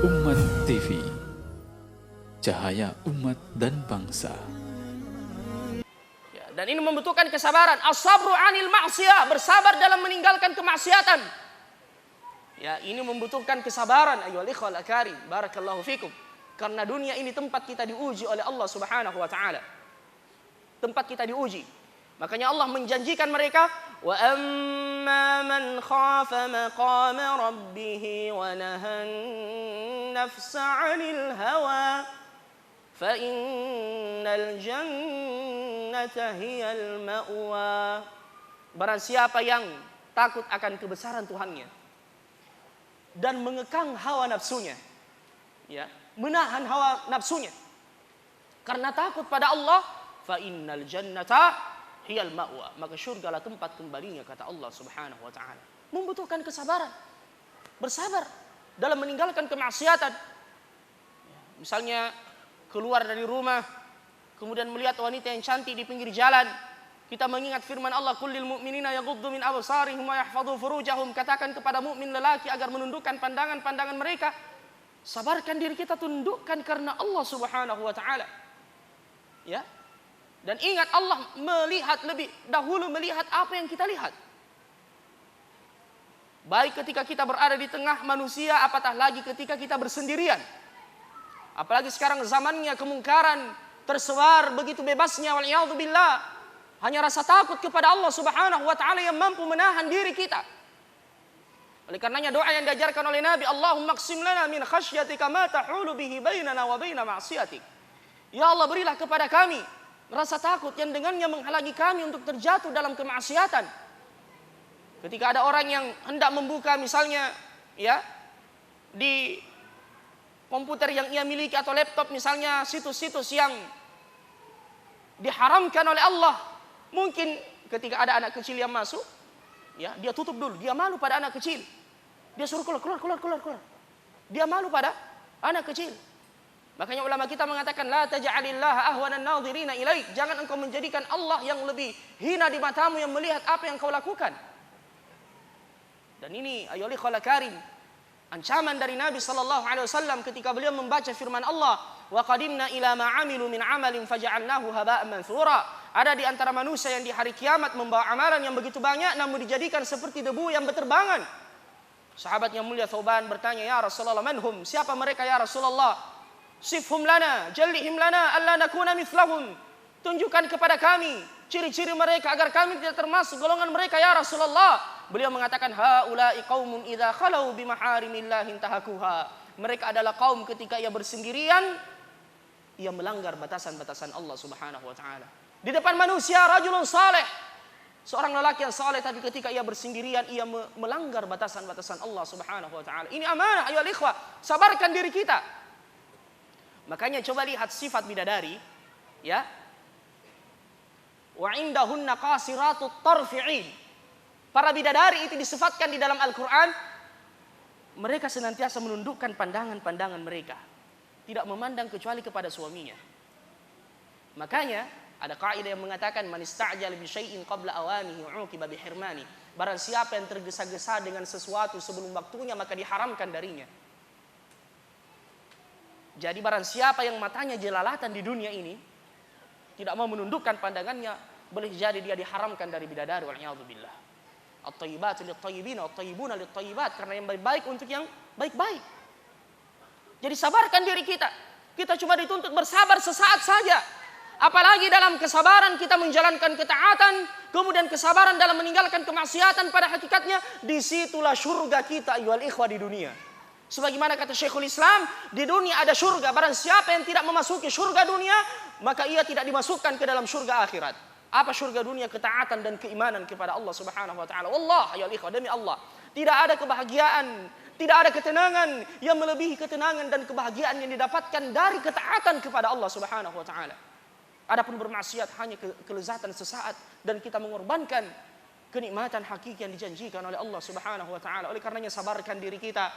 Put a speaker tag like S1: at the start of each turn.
S1: Umat TV, cahaya umat dan bangsa.
S2: Ya, dan ini membutuhkan kesabaran. As-sabru 'anil ma'siyah, bersabar dalam meninggalkan kemaksiatan. Ya, ini membutuhkan kesabaran ayyuhal ikhwal akarim. Barakallahu fikum. Karena dunia ini tempat kita diuji oleh Allah Subhanahu wa taala. Tempat kita diuji. Makanya Allah menjanjikan mereka, wa amma man khafa maqama rabbih wa nahan nafsa 'anil hawa fa innal jannata hiyal ma'wa. Barang siapa yang takut akan kebesaran Tuhannya dan mengekang hawa nafsunya, ya, menahan hawa nafsunya karena takut pada Allah, fa innal jannata hiyal ma'wa, maka syurgalah tempat kembalinya, kata Allah Subhanahu wa taala. Membutuhkan kesabaran. Bersabar dalam meninggalkan kemaksiatan. Misalnya keluar dari rumah kemudian melihat wanita yang cantik di pinggir jalan, kita mengingat firman Allah, kullil mu'minina yaghuddu min absarihim wa yahfadhu furujahum, katakan kepada mukmin lelaki agar menundukkan pandangan-pandangan mereka. Sabarkan diri kita, tundukkan karena Allah Subhanahu wa taala. Ya. Dan ingat, Allah melihat lebih dahulu melihat apa yang kita lihat. Baik ketika kita berada di tengah manusia, apatah lagi ketika kita bersendirian. Apalagi sekarang zamannya kemungkaran tersebar begitu bebasnya, wal'iyadzubillah. Hanya rasa takut kepada Allah Subhanahu wa taala yang mampu menahan diri kita. Oleh karenanya doa yang diajarkan oleh Nabi, Allahumma qsim lana min khasyatika ma tahulu bihi bainana wa baina ma'siyatik. Ya Allah, berilah kepada kami rasa takut yang dengannya menghalangi kami untuk terjatuh dalam kemaksiatan. Ketika ada orang yang hendak membuka misalnya, ya, di komputer yang ia miliki atau laptop misalnya situs-situs yang diharamkan oleh Allah, mungkin ketika ada anak kecil yang masuk, ya, dia tutup dulu, dia malu pada anak kecil. Dia suruh keluar. Dia malu pada anak kecil. Makanya ulama kita mengatakan, la taj'alillaha ahwanan nadhirina ilaik. Jangan engkau menjadikan Allah yang lebih hina di matamu yang melihat apa yang kau lakukan. Dan ini ayyuhal ikhwal karim, ancaman dari Nabi sallallahu alaihi wasallam ketika beliau membaca firman Allah, wa qadimna ila ma 'amilu min 'amalin faja'alnahu haba'an manthura. Ada di antara manusia yang di hari kiamat membawa amalan yang begitu banyak namun dijadikan seperti debu yang berterbangan. Sahabat yang mulia Thauban bertanya, ya Rasulullah, manhum? Siapa mereka ya Rasulullah? Sifhum lana, jallihim lana, alla nakuna mithlahum. Tunjukkan kepada kami ciri-ciri mereka agar kami tidak termasuk golongan mereka ya Rasulullah. Beliau mengatakan, haula'i qaumun idza khalau bimaharimillahi intahakuha. Mereka adalah kaum ketika ia bersendirian, ia melanggar batasan-batasan Allah Subhanahu wa taala. Di depan manusia rajulun saleh, seorang lelaki yang saleh, tapi ketika ia bersendirian ia melanggar batasan-batasan Allah Subhanahu wa taala. Ini amanah ayyuhal ikhwah, sabarkan diri kita. Makanya coba lihat sifat bidadari, ya. Wa indahunna qasiratut tarfi'in. Para bidadari itu disifatkan di dalam Al-Qur'an, mereka senantiasa menundukkan pandangan-pandangan mereka, tidak memandang kecuali kepada suaminya. Makanya ada kaidah yang mengatakan, man ista'jala bi syai'in qabla awanihi uqiba bi hirmani. Barang siapa yang tergesa-gesa dengan sesuatu sebelum waktunya, maka diharamkan darinya. Jadi barang siapa yang matanya jelalatan di dunia ini, tidak mau menundukkan pandangannya, boleh jadi dia diharamkan dari bidadari, wal'iyadzubillah. At-tayyibatu lit-tayyibin, wat-tayyibuna lit-tayyibat, karena yang baik-baik untuk yang baik-baik. Jadi sabarkan diri kita. Kita cuma dituntut bersabar sesaat saja. Apalagi dalam kesabaran kita menjalankan ketaatan, kemudian kesabaran dalam meninggalkan kemaksiatan, pada hakikatnya disitulah surga kita ayyuhal ikhwah di dunia. Sebagaimana kata Syekhul Islam, di dunia ada surga. Barang siapa yang tidak memasuki surga dunia, maka ia tidak dimasukkan ke dalam surga akhirat. Apa surga dunia? Ketaatan dan keimanan kepada Allah Subhanahu wa taala. Wallah ya ikhwah, demi Allah, tidak ada kebahagiaan, tidak ada ketenangan yang melebihi ketenangan dan kebahagiaan yang didapatkan dari ketaatan kepada Allah Subhanahu wa taala. Adapun bermaksiat hanya kelezatan sesaat dan kita mengorbankan kenikmatan hakiki yang dijanjikan oleh Allah Subhanahu wa taala. Oleh karenanya sabarkan diri kita.